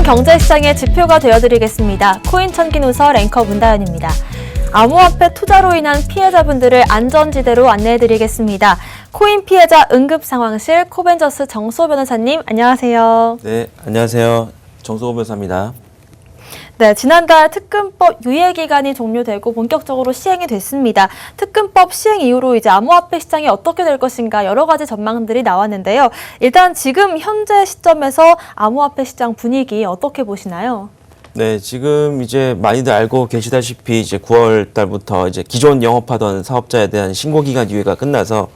경제시장의 지표가 되어드리겠습니다. 코인 천기누설 앵커 문다연입니다. 암호화폐 투자로 인한 피해자분들을 안전지대로 안내해드리겠습니다. 코인 피해자 응급상황실 코벤저스 정수호 변호사님, 안녕하세요. 네, 안녕하세요. 정수호 변호사입니다. 네, 지난달 특근법 유예기간이 종료되고 본격적으로 시행이 됐습니다. 특근법 시행 이후로 이제 암호화폐 시장이 어떻게 될 것인가 여러 가지 전망들이 나왔는데요. 일단 지금 현재 시점에서 암호화폐 시장 분위기 어떻게 보시나요? 네, 지금 이제 많이들 알고 계시다시피 이제 9월 달부터 이제 기존 영업하던 사업자에 대한 신고기간 유예가 끝나서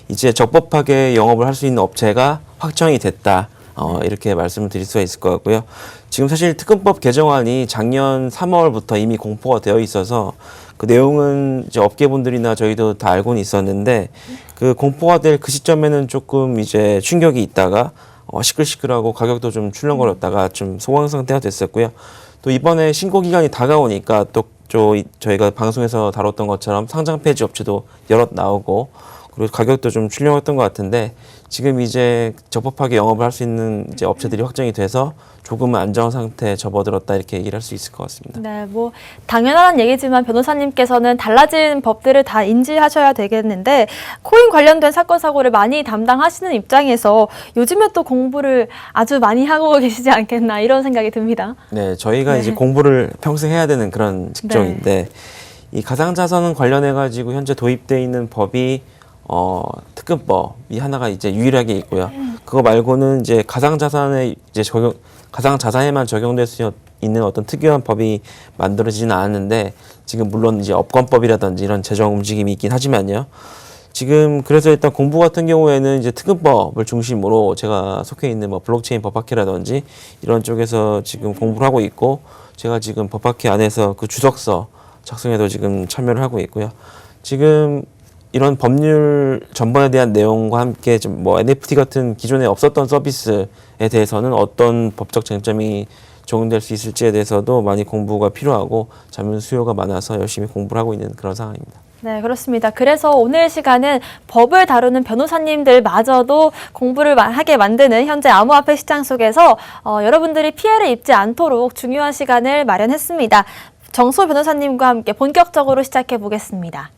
이제 적법하게 영업을 할 수 있는 업체가 확정이 됐다. 이렇게 말씀을 드릴 수가 있을 것 같고요. 지금 사실 특근법 개정안이 작년 3월부터 이미 공포가 되어 있어서 그 내용은 이제 업계분들이나 저희도 다 알고는 있었는데 그 공포가 될 그 시점에는 조금 이제 충격이 있다가 시끌시끌하고 가격도 좀 출렁거렸다가 좀 소강 상태가 됐었고요. 또 이번에 신고 기간이 다가오니까 또 저희가 방송에서 다뤘던 것처럼 상장 폐지 업체도 여럿 나오고 그리고 가격도 좀 출렁했던 것 같은데 지금 이제 적법하게 영업을 할 수 있는 이제 업체들이 확정이 돼서 조금은 안정 상태에 접어들었다 이렇게 얘기를 할 수 있을 것 같습니다. 네, 뭐 당연한 얘기지만 변호사님께서는 달라진 법들을 다 인지하셔야 되겠는데 코인 관련된 사건 사고를 많이 담당하시는 입장에서 요즘에 또 공부를 아주 많이 하고 계시지 않겠나 이런 생각이 듭니다. 네, 저희가 이제 공부를 평생 해야 되는 그런 직종인데 이 가상자산 관련해 가지고 현재 도입돼 있는 법이 특근법이 하나가 이제 유일하게 있고요. 그거 말고는 이제 가상자산에만 적용될 수 있는 어떤 특유한 법이 만들어지지는 않았는데 지금 물론 이제 업권법이라든지 이런 재정 움직임이 있긴 하지만요. 지금 그래서 일단 공부 같은 경우에는 이제 특근법을 중심으로 제가 속해 있는 뭐 블록체인 법학회라든지 이런 쪽에서 지금 공부를 하고 있고 제가 지금 법학회 안에서 그 주석서 작성에도 지금 참여를 하고 있고요. 지금 이런 법률 전반에 대한 내용과 함께 좀 뭐 NFT 같은 기존에 없었던 서비스에 대해서는 어떤 법적 쟁점이 적용될 수 있을지에 대해서도 많이 공부가 필요하고 자문 수요가 많아서 열심히 공부를 하고 있는 그런 상황입니다. 네, 그렇습니다. 그래서 오늘 시간은 법을 다루는 변호사님들마저도 공부를 하게 만드는 현재 암호화폐 시장 속에서 여러분들이 피해를 입지 않도록 중요한 시간을 마련했습니다. 정수호 변호사님과 함께 본격적으로 시작해 보겠습니다.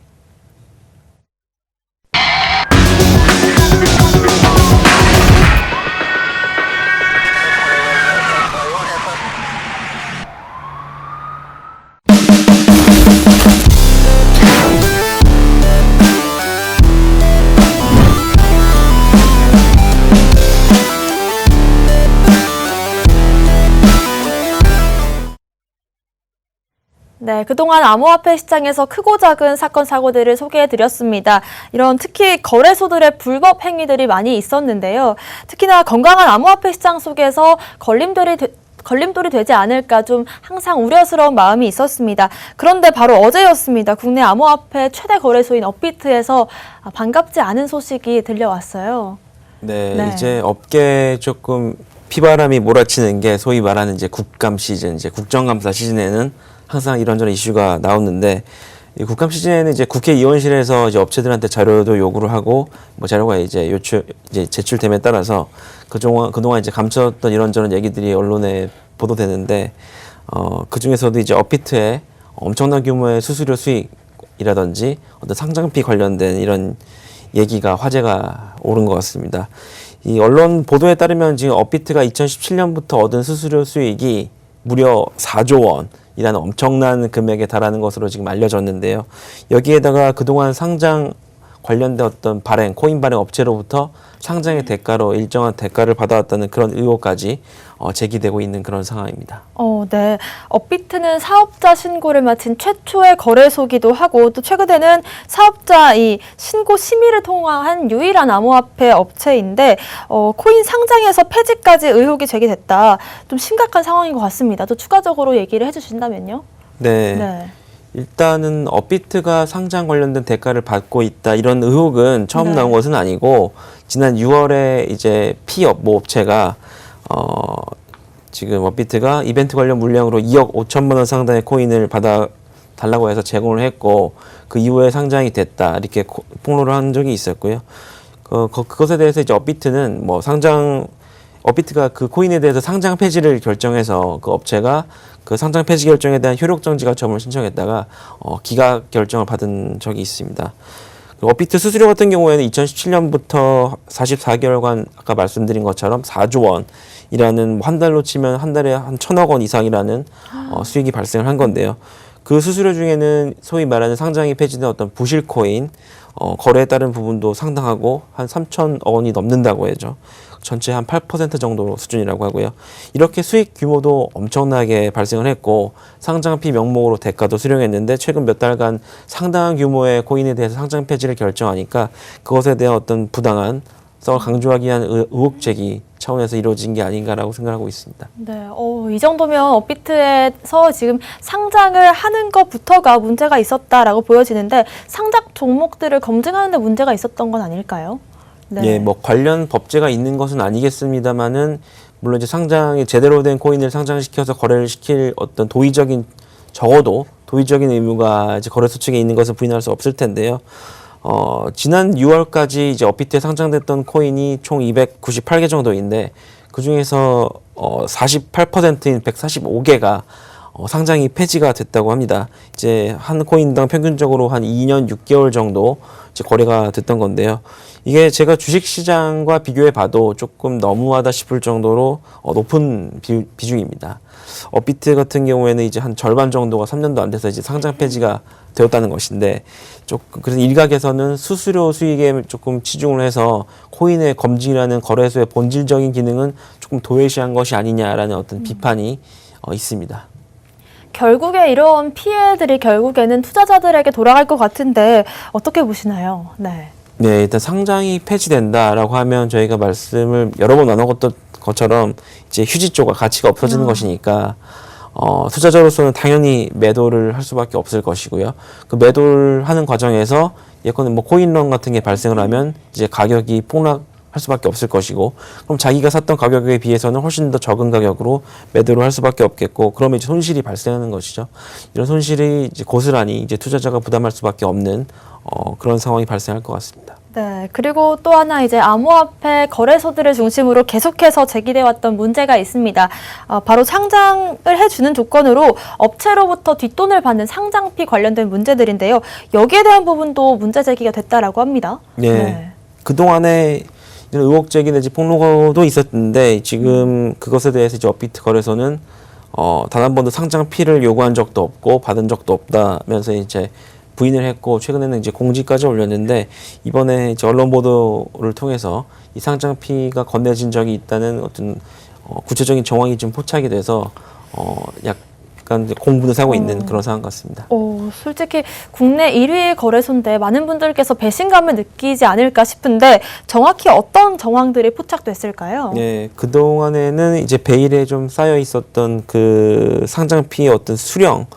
네, 그동안 암호화폐 시장에서 크고 작은 사건, 사고들을 소개해드렸습니다. 이런 특히 거래소들의 불법 행위들이 많이 있었는데요. 특히나 건강한 암호화폐 시장 속에서 걸림돌이 되지 않을까 좀 항상 우려스러운 마음이 있었습니다. 그런데 바로 어제였습니다. 국내 암호화폐 최대 거래소인 업비트에서 반갑지 않은 소식이 들려왔어요. 네, 이제 업계에 조금 피바람이 몰아치는 게 소위 말하는 이제 국감 시즌, 이제 국정감사 시즌에는 항상 이런저런 이슈가 나오는데 이 국감 시즌에는 이제 국회의원실에서 이제 업체들한테 자료도 요구를 하고 뭐 자료가 이제 제출됨에 따라서 그동안 이제 감췄던 이런저런 얘기들이 언론에 보도되는데 그 중에서도 이제 업비트의 엄청난 규모의 수수료 수익이라든지 어떤 상장비 관련된 이런 얘기가 화제가 오른 것 같습니다. 이 언론 보도에 따르면 지금 업비트가 2017년부터 얻은 수수료 수익이 무려 4조 원이라는 엄청난 금액에 달하는 것으로 지금 알려졌는데요. 여기에다가 그동안 상장 관련된 어떤 코인 발행 업체로부터 상장의 대가로 일정한 대가를 받아왔다는 그런 의혹까지 제기되고 있는 그런 상황입니다. 네. 업비트는 사업자 신고를 마친 최초의 거래소기도 하고 또 최근에는 사업자 신고 심의를 통한 유일한 암호화폐 업체인데 코인 상장에서 폐지까지 의혹이 제기됐다. 좀 심각한 상황인 것 같습니다. 또 추가적으로 얘기를 해주신다면요? 네. 일단은 업비트가 상장 관련된 대가를 받고 있다 이런 의혹은 처음 나온 것은 아니고 지난 6월에 이제 모 업체가 지금 업비트가 이벤트 관련 물량으로 2억 5천만 원 상당의 코인을 받아 달라고 해서 제공을 했고 그 이후에 상장이 됐다 이렇게 폭로를 한 적이 있었고요. 그것에 대해서 이제 업비트는 뭐 상장 업비트가 그 코인에 대해서 상장 폐지를 결정해서 그 업체가 그 상장 폐지 결정에 대한 효력 정지 가처분을 신청했다가 기각 결정을 받은 적이 있습니다. 업비트 수수료 같은 경우에는 2017년부터 44개월간 아까 말씀드린 것처럼 4조 원이라는 한 달로 치면 한 달에 한 1,000억 원 이상이라는 수익이 발생을 한 건데요. 그 수수료 중에는 소위 말하는 상장이 폐지된 어떤 부실 코인 거래에 따른 부분도 상당하고 한 3,000억 원이 넘는다고 해죠. 전체 한 8% 정도 수준이라고 하고요. 이렇게 수익 규모도 엄청나게 발생을 했고 상장피 명목으로 대가도 수령했는데 최근 몇 달간 상당한 규모의 코인에 대해서 상장 폐지를 결정하니까 그것에 대한 어떤 부당한 성을 강조하기 위한 의혹 제기 차원에서 이루어진 게 아닌가라고 생각하고 있습니다. 네, 이 정도면 업비트에서 지금 상장을 하는 것부터가 문제가 있었다라고 보여지는데 상장 종목들을 검증하는 데 문제가 있었던 건 아닐까요? 네. 예, 뭐 관련 법제가 있는 것은 아니겠습니다만은 물론 이제 상장이 제대로 된 코인을 상장시켜서 거래를 시킬 어떤 적어도 도의적인 의무가 이제 거래소 측에 있는 것을 부인할 수 없을 텐데요. 지난 6월까지 이제 업비트에 상장됐던 코인이 총 298개 정도인데 그 중에서 48%인 145개가 상장이 폐지가 됐다고 합니다. 이제 한 코인당 평균적으로 한 2년 6개월 정도 이제 거래가 됐던 건데요. 이게 제가 주식시장과 비교해 봐도 조금 너무하다 싶을 정도로 높은 비중입니다. 업비트 같은 경우에는 이제 한 절반 정도가 3년도 안 돼서 이제 상장 폐지가 되었다는 것인데 조금 그래서 일각에서는 수수료 수익에 조금 치중을 해서 코인의 검증이라는 거래소의 본질적인 기능은 조금 도외시한 것이 아니냐라는 어떤 비판이 있습니다. 결국에 이런 피해들이 결국에는 투자자들에게 돌아갈 것 같은데 어떻게 보시나요? 네. 네, 일단 상장이 폐지된다라고 하면 저희가 말씀을 여러 번 나눠봤던 것처럼 이제 휴지조가 가치가 없어지는 것이니까 투자자로서는 당연히 매도를 할 수밖에 없을 것이고요. 그 매도를 하는 과정에서 예컨대 뭐 코인런 같은 게 발생을 하면 이제 가격이 폭락할 수밖에 없을 것이고, 그럼 자기가 샀던 가격에 비해서는 훨씬 더 적은 가격으로 매도를 할 수밖에 없겠고, 그러면 이제 손실이 발생하는 것이죠. 이런 손실이 이제 고스란히 이제 투자자가 부담할 수밖에 없는 그런 상황이 발생할 것 같습니다. 네, 그리고 또 하나 이제 암호화폐 거래소들을 중심으로 계속해서 제기돼 왔던 문제가 있습니다. 바로 상장을 해주는 조건으로 업체로부터 뒷돈을 받는 상장비 관련된 문제들인데요. 여기에 대한 부분도 문제 제기가 됐다라고 합니다. 네. 그동안에 이런 의혹 제기 내지 폭로도 있었는데 지금 그것에 대해서 이제 업비트 거래소는 단 한 번도 상장피를 요구한 적도 없고 받은 적도 없다면서 이제 부인을 했고 최근에는 이제 공지까지 올렸는데 이번에 이제 언론 보도를 통해서 이 상장피가 건네진 적이 있다는 어떤 구체적인 정황이 좀 포착이 돼서 약간 이제 공분을 사고 있는 그런 상황 같습니다. 솔직히 국내 1위 거래소인데 많은 분들께서 배신감을 느끼지 않을까 싶은데 정확히 어떤 정황들이 포착됐을까요? 네, 그동안에는 이제 베일에 좀 쌓여 있었던 그 상장피의 어떤 수령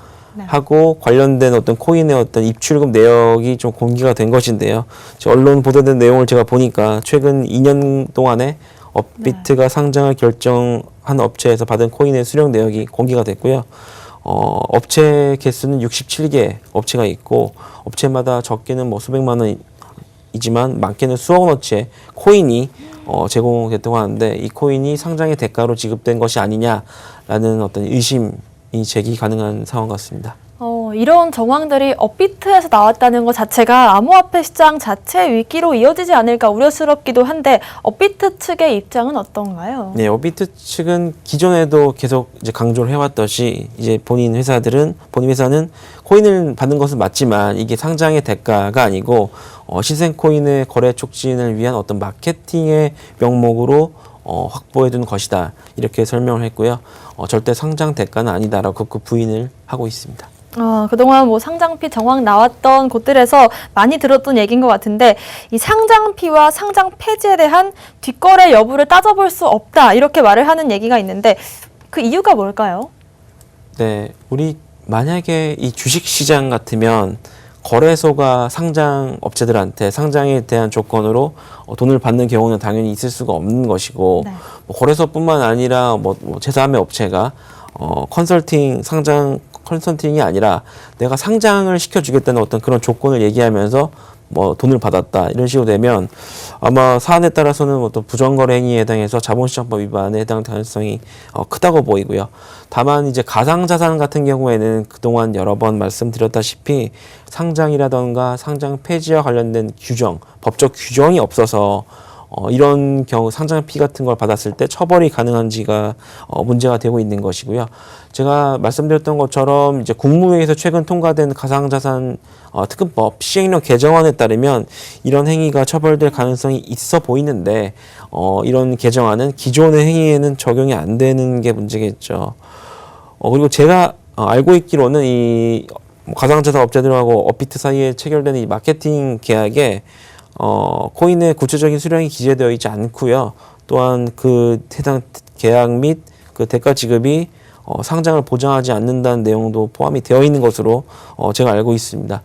하고 관련된 어떤 코인의 어떤 입출금 내역이 좀 공개가 된 것인데요. 언론 보도된 내용을 제가 보니까 최근 2년 동안에 업비트가 상장을 결정한 업체에서 받은 코인의 수령 내역이 공개가 됐고요. 업체 개수는 67개 업체가 있고 업체마다 적게는 뭐 수백만 원이지만 많게는 수억 원어치의 코인이 제공됐다고 하는데 이 코인이 상장의 대가로 지급된 것이 아니냐라는 어떤 의심이 제기 가능한 상황 같습니다. 이런 정황들이 업비트에서 나왔다는 것 자체가 암호화폐 시장 자체 위기로 이어지지 않을까 우려스럽기도 한데 업비트 측의 입장은 어떤가요? 네, 업비트 측은 기존에도 계속 이제 강조를 해왔듯이 이제 본인 회사는 코인을 받는 것은 맞지만 이게 상장의 대가가 아니고 신생 코인의 거래 촉진을 위한 어떤 마케팅의 명목으로 확보해둔 것이다 이렇게 설명을 했고요. 절대 상장 대가는 아니다라고 그 부인을 하고 있습니다. 그동안 뭐 상장피 정황 나왔던 곳들에서 많이 들었던 얘기인 것 같은데 이 상장피와 상장 폐지에 대한 뒷거래 여부를 따져볼 수 없다 이렇게 말을 하는 얘기가 있는데 그 이유가 뭘까요? 네, 우리 만약에 이 주식시장 같으면 거래소가 상장 업체들한테 상장에 대한 조건으로 돈을 받는 경우는 당연히 있을 수가 없는 것이고 네. 뭐 거래소뿐만 아니라 뭐 제3의 업체가 컨설팅이 아니라 내가 상장을 시켜주겠다는 어떤 그런 조건을 얘기하면서 뭐 돈을 받았다 이런 식으로 되면 아마 사안에 따라서는 어떤 부정거래 행위에 해당해서 자본시장법 위반에 해당 가능성이 크다고 보이고요. 다만 이제 가상자산 같은 경우에는 그동안 여러 번 말씀드렸다시피 상장이라던가 상장 폐지와 관련된 규정, 법적 규정이 없어서 이런 경우 상장피 같은 걸 받았을 때 처벌이 가능한지가 문제가 되고 있는 것이고요. 제가 말씀드렸던 것처럼 이제 국무회의에서 최근 통과된 가상자산 특근법 시행령 개정안에 따르면 이런 행위가 처벌될 가능성이 있어 보이는데 이런 개정안은 기존의 행위에는 적용이 안 되는 게 문제겠죠. 그리고 제가 알고 있기로는 이 가상자산 업체들하고 업비트 사이에 체결되는 이 마케팅 계약에 코인의 구체적인 수량이 기재되어 있지 않고요. 또한 그 해당 계약 및 그 대가 지급이 상장을 보장하지 않는다는 내용도 포함이 되어 있는 것으로 제가 알고 있습니다.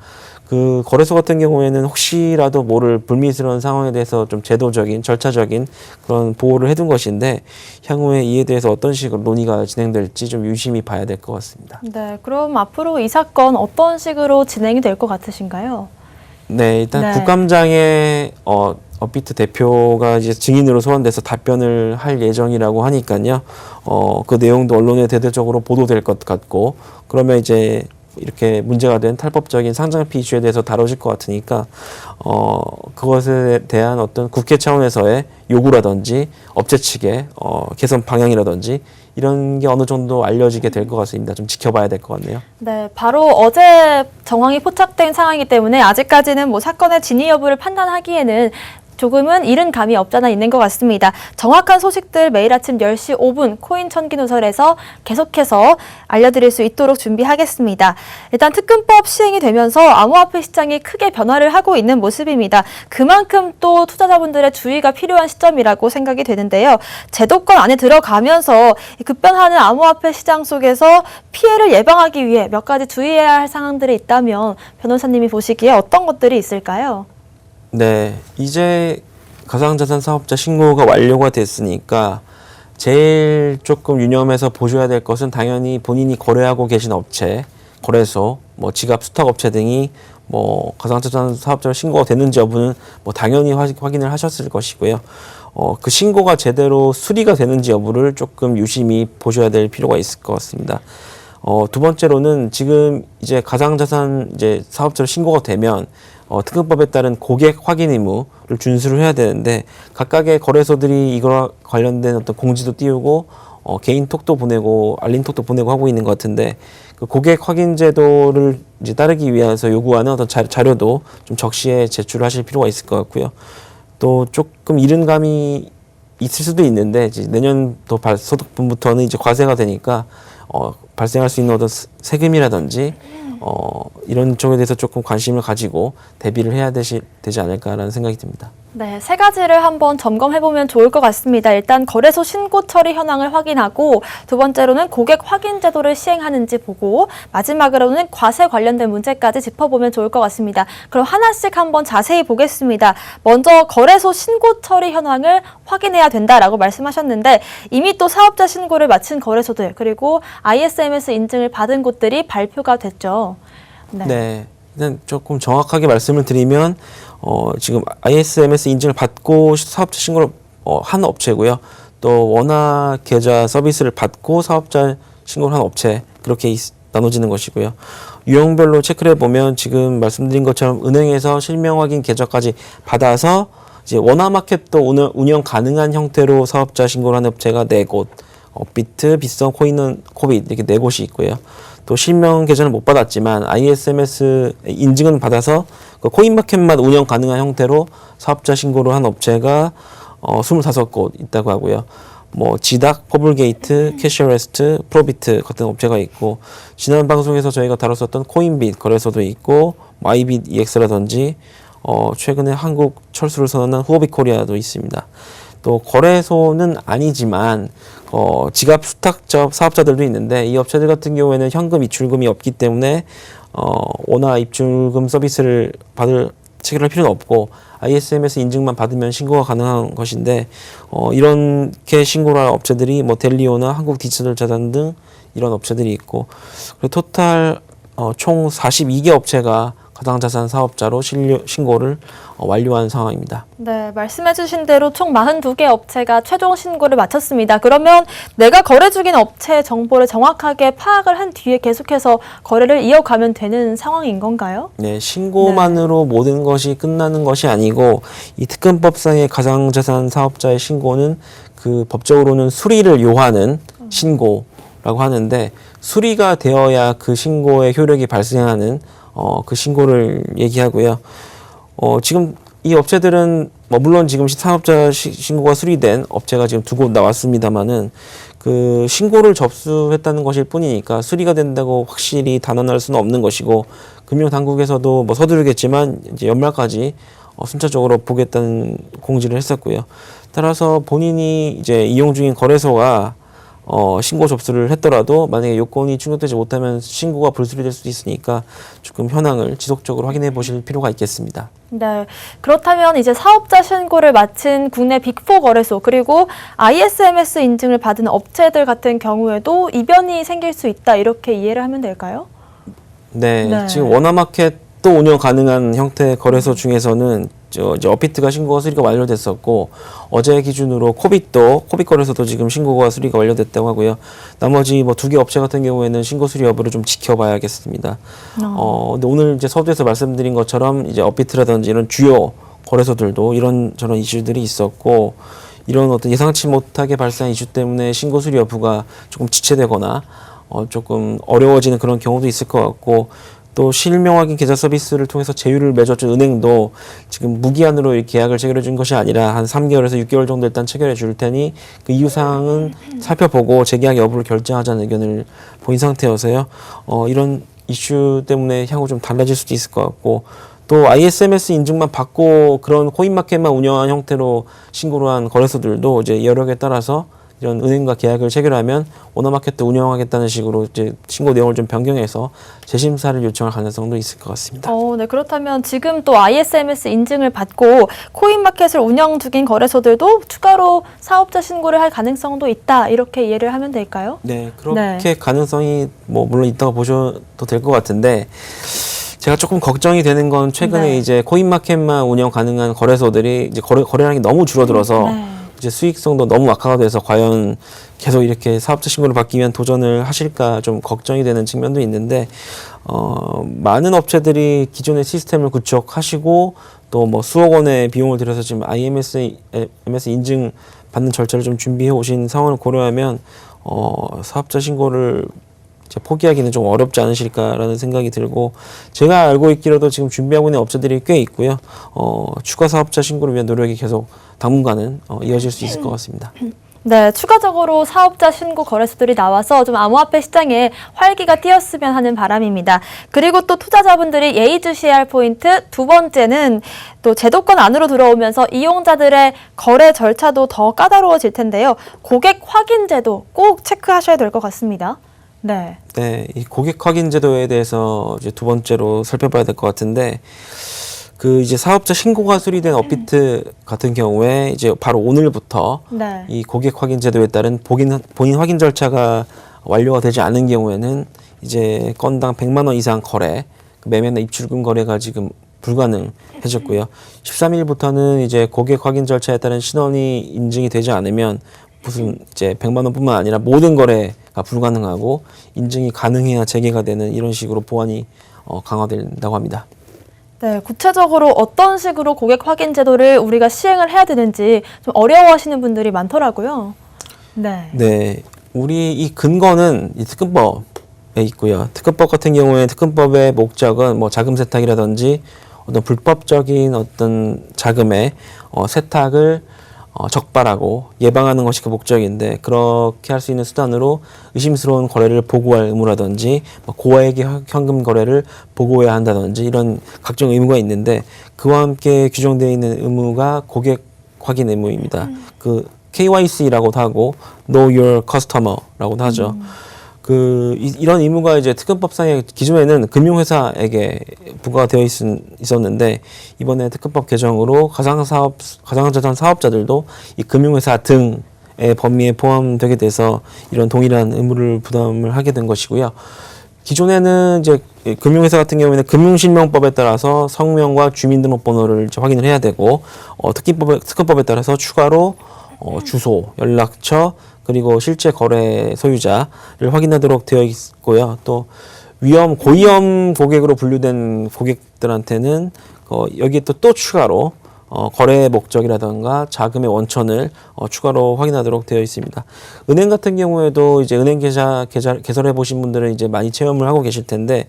그 거래소 같은 경우에는 혹시라도 모를 불미스러운 상황에 대해서 좀 제도적인, 절차적인 그런 보호를 해둔 것인데 향후에 이에 대해서 어떤 식으로 논의가 진행될지 좀 유심히 봐야 될 것 같습니다. 네, 그럼 앞으로 이 사건 어떤 식으로 진행이 될 것 같으신가요? 네, 일단 네. 국감장에 업비트 대표가 이제 증인으로 소환돼서 답변을 할 예정이라고 하니까요. 그 내용도 언론에 대대적으로 보도될 것 같고, 그러면 이제 이렇게 문제가 된 탈법적인 상장피 이슈에 대해서 다뤄질 것 같으니까 그것에 대한 어떤 국회 차원에서의 요구라든지 업체 측의 개선 방향이라든지 이런 게 어느 정도 알려지게 될 것 같습니다. 좀 지켜봐야 될 것 같네요. 네, 바로 어제 정황이 포착된 상황이기 때문에 아직까지는 뭐 사건의 진위 여부를 판단하기에는 조금은 이른 감이 없잖아 있는 것 같습니다. 정확한 소식들 매일 아침 10시 5분 코인 천기 누설에서 계속해서 알려드릴 수 있도록 준비하겠습니다. 일단 특근법 시행이 되면서 암호화폐 시장이 크게 변화를 하고 있는 모습입니다. 그만큼 또 투자자분들의 주의가 필요한 시점이라고 생각이 되는데요. 제도권 안에 들어가면서 급변하는 암호화폐 시장 속에서 피해를 예방하기 위해 몇 가지 주의해야 할 사항들이 있다면 변호사님이 보시기에 어떤 것들이 있을까요? 네, 이제 가상자산 사업자 신고가 완료가 됐으니까 제일 조금 유념해서 보셔야 될 것은 당연히 본인이 거래하고 계신 업체, 거래소, 뭐 지갑 수탁업체 등이 뭐 가상자산 사업자로 신고가 됐는지 여부는 뭐 당연히 확인을 하셨을 것이고요. 그 신고가 제대로 수리가 되는지 여부를 조금 유심히 보셔야 될 필요가 있을 것 같습니다. 두 번째로는 지금 이제 가상자산 이제 사업자로 신고가 되면 특근법에 따른 고객 확인 의무를 준수를 해야 되는데 각각의 거래소들이 이거와 관련된 어떤 공지도 띄우고 개인톡도 보내고 알림톡도 보내고 하고 있는 것 같은데 그 고객 확인 제도를 이제 따르기 위해서 요구하는 어떤 자료도 좀 적시에 제출하실 필요가 있을 것 같고요. 또 조금 이른 감이 있을 수도 있는데 이제 내년도 소득분부터는 이제 과세가 되니까 발생할 수 있는 어떤 세금이라든지 이런 쪽에 대해서 조금 관심을 가지고 대비를 해야 되지 않을까라는 생각이 듭니다. 네, 세 가지를 한번 점검해보면 좋을 것 같습니다. 일단 거래소 신고 처리 현황을 확인하고 두 번째로는 고객 확인 제도를 시행하는지 보고 마지막으로는 과세 관련된 문제까지 짚어보면 좋을 것 같습니다. 그럼 하나씩 한번 자세히 보겠습니다. 먼저 거래소 신고 처리 현황을 확인해야 된다라고 말씀하셨는데 이미 또 사업자 신고를 마친 거래소들 그리고 ISMS 인증을 받은 곳들이 발표가 됐죠. 네. 일단 조금 정확하게 말씀을 드리면 지금 ISMS 인증을 받고 사업자 신고를 한 업체고요. 또 원화 계좌 서비스를 받고 사업자 신고를 한 업체 그렇게 나눠지는 것이고요. 유형별로 체크를 해보면 지금 말씀드린 것처럼 은행에서 실명 확인 계좌까지 받아서 이제 원화 마켓도 운영 가능한 형태로 사업자 신고를 한 업체가 4곳, 업비트, 빗성, 코인은 코빗 이렇게 4곳이 있고요. 또 실명 계좌는 못 받았지만 ISMS 인증은 받아서 그 코인마켓만 운영 가능한 형태로 사업자 신고를 한 업체가 25곳 있다고 하고요. 뭐 지닥, 퍼블게이트, 캐시어레스트, 프로비트 같은 업체가 있고 지난 방송에서 저희가 다뤘었던 코인빗 거래소도 있고 아이빗 EX라든지 최근에 한국 철수를 선언한 후오비 코리아도 있습니다. 또 거래소는 아니지만 지갑 수탁접 사업자들도 있는데 이 업체들 같은 경우에는 현금 입출금이 없기 때문에 원화 입출금 서비스를 체결할 필요는 없고 ISMS 인증만 받으면 신고가 가능한 것인데 이렇게 신고를 할 업체들이 뭐 델리오나 한국 디지털 자산 등 이런 업체들이 있고 그리고 토탈 총 42개 업체가 가상자산 사업자로 신고를 완료한 상황입니다. 네, 말씀해주신 대로 총 42개 업체가 최종 신고를 마쳤습니다. 그러면 내가 거래 중인 업체 정보를 정확하게 파악을 한 뒤에 계속해서 거래를 이어가면 되는 상황인 건가요? 네, 신고만으로 모든 것이 끝나는 것이 아니고 이 특검법상의 가상자산 사업자의 신고는 그 법적으로는 수리를 요하는 신고라고 하는데 수리가 되어야 그 신고의 효력이 발생하는 그 신고를 얘기하고요. 지금 이 업체들은 물론 지금 사업자 신고가 수리된 업체가 지금 두 곳 나왔습니다만은 그 신고를 접수했다는 것일 뿐이니까 수리가 된다고 확실히 단언할 수는 없는 것이고 금융당국에서도 서두르겠지만 이제 연말까지 순차적으로 보겠다는 공지를 했었고요. 따라서 본인이 이제 이용 중인 거래소가 신고 접수를 했더라도 만약에 요건이 충족되지 못하면 신고가 불수리될 수도 있으니까 조금 현황을 지속적으로 확인해 보실 필요가 있겠습니다. 네, 그렇다면 이제 사업자 신고를 마친 국내 빅4 거래소 그리고 ISMS 인증을 받은 업체들 같은 경우에도 이변이 생길 수 있다 이렇게 이해를 하면 될까요? 네. 지금 워너마켓도 운영 가능한 형태의 거래소 중에서는 이제 어피트가 신고가 수리가 완료됐었고 어제 기준으로 코빗 거래소도 지금 신고가 수리가 완료됐다고 하고요. 나머지 두 개 업체 같은 경우에는 신고 수리 여부를 좀 지켜봐야겠습니다. 근데 오늘 이제 서두에서 말씀드린 것처럼 이제 어피트라든지 이런 주요 거래소들도 이런 저런 이슈들이 있었고 이런 어떤 예상치 못하게 발생한 이슈 때문에 신고 수리 여부가 조금 지체되거나 조금 어려워지는 그런 경우도 있을 것 같고 또 실명 확인 계좌 서비스를 통해서 제휴를 맺어준 은행도 지금 무기한으로 이렇게 계약을 체결해 준 것이 아니라 한 3개월에서 6개월 정도 일단 체결해 줄 테니 그 이유 사항은 살펴보고 재계약 여부를 결정하자는 의견을 보인 상태여서요. 이런 이슈 때문에 향후 좀 달라질 수도 있을 것 같고 또 ISMS 인증만 받고 그런 코인마켓만 운영한 형태로 신고를 한 거래소들도 이제 여력에 따라서 이런 은행과 계약을 체결하면 오너마켓도 운영하겠다는 식으로 이제 신고 내용을 좀 변경해서 재심사를 요청할 가능성도 있을 것 같습니다. 네, 그렇다면 지금 또 ISMS 인증을 받고 코인마켓을 운영 중인 거래소들도 추가로 사업자 신고를 할 가능성도 있다 이렇게 이해를 하면 될까요? 네, 그렇게 가능성이 물론 있다고 보셔도 될 것 같은데 제가 조금 걱정이 되는 건 최근에 이제 코인마켓만 운영 가능한 거래소들이 이제 거래량이 너무 줄어들어서 이제 수익성도 너무 악화가 돼서 과연 계속 이렇게 사업자 신고를 받기 위한 도전을 하실까 좀 걱정이 되는 측면도 있는데 많은 업체들이 기존의 시스템을 구축하시고 또 수억 원의 비용을 들여서 지금 ISMS 인증 받는 절차를 좀 준비해 오신 상황을 고려하면 사업자 신고를 이제 포기하기는 좀 어렵지 않으실까라는 생각이 들고 제가 알고 있기로도 지금 준비하고 있는 업체들이 꽤 있고요. 추가 사업자 신고를 위한 노력이 계속 당분간은 이어질 수 있을 것 같습니다. 네, 추가적으로 사업자 신고 거래소들이 나와서 좀 암호화폐 시장에 활기가 띄었으면 하는 바람입니다. 그리고 또 투자자분들이 예의주시해야 할 포인트 두 번째는 또 제도권 안으로 들어오면서 이용자들의 거래 절차도 더 까다로워질 텐데요. 고객 확인 제도 꼭 체크하셔야 될 것 같습니다. 네. 네, 이 고객 확인 제도에 대해서 이제 두 번째로 살펴봐야 될 것 같은데 그 이제 사업자 신고가 수리된 업비트 같은 경우에 이제 바로 오늘부터 이 고객 확인 제도에 따른 본인 확인 절차가 완료가 되지 않은 경우에는 이제 건당 100만 원 이상 거래, 매매나 입출금 거래가 지금 불가능해졌고요. 13일부터는 이제 고객 확인 절차에 따른 신원이 인증이 되지 않으면 무슨 이제 100만 원뿐만 아니라 모든 거래가 불가능하고 인증이 가능해야 재개가 되는 이런 식으로 보안이 강화된다고 합니다. 네, 구체적으로 어떤 식으로 고객 확인 제도를 우리가 시행을 해야 되는지 좀 어려워하시는 분들이 많더라고요. 네, 우리 이 근거는 이 특검법에 있고요. 특검법 같은 경우에 특검법의 목적은 자금 세탁이라든지 어떤 불법적인 어떤 자금의 세탁을 적발하고 예방하는 것이 그 목적인데 그렇게 할 수 있는 수단으로 의심스러운 거래를 보고할 의무라든지 고액의 현금 거래를 보고해야 한다든지 이런 각종 의무가 있는데 그와 함께 규정되어 있는 의무가 고객 확인 의무입니다. 그 KYC라고도 하고 Know Your Customer라고도 하죠. 이런 의무가 이제 특검법상에 기존에는 금융회사에게 부과가 되어 있었는데 이번에 특검법 개정으로 가상자산 사업자들도 이 금융회사 등의 범위에 포함되게 돼서 이런 동일한 의무를 부담을 하게 된 것이고요. 기존에는 이제 금융회사 같은 경우에는 금융실명법에 따라서 성명과 주민등록번호를 이제 확인을 해야 되고, 특허법에 따라서 추가로 주소, 연락처, 그리고 실제 거래 소유자를 확인하도록 되어 있고요. 또 고위험 고객으로 분류된 고객들한테는 여기에 또 추가로 거래 목적이라든가 자금의 원천을 추가로 확인하도록 되어 있습니다. 은행 같은 경우에도 이제 은행 계좌 개설해 보신 분들은 이제 많이 체험을 하고 계실 텐데,